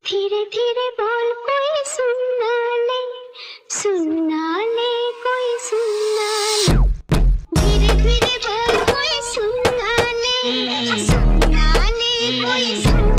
धीरे धीरे बोल कोई सुनना ले, सुनना ले कोई सुनना ले। धीरे धीरे बोल कोई सुनना ले, सुनना ले कोई सुनना ले।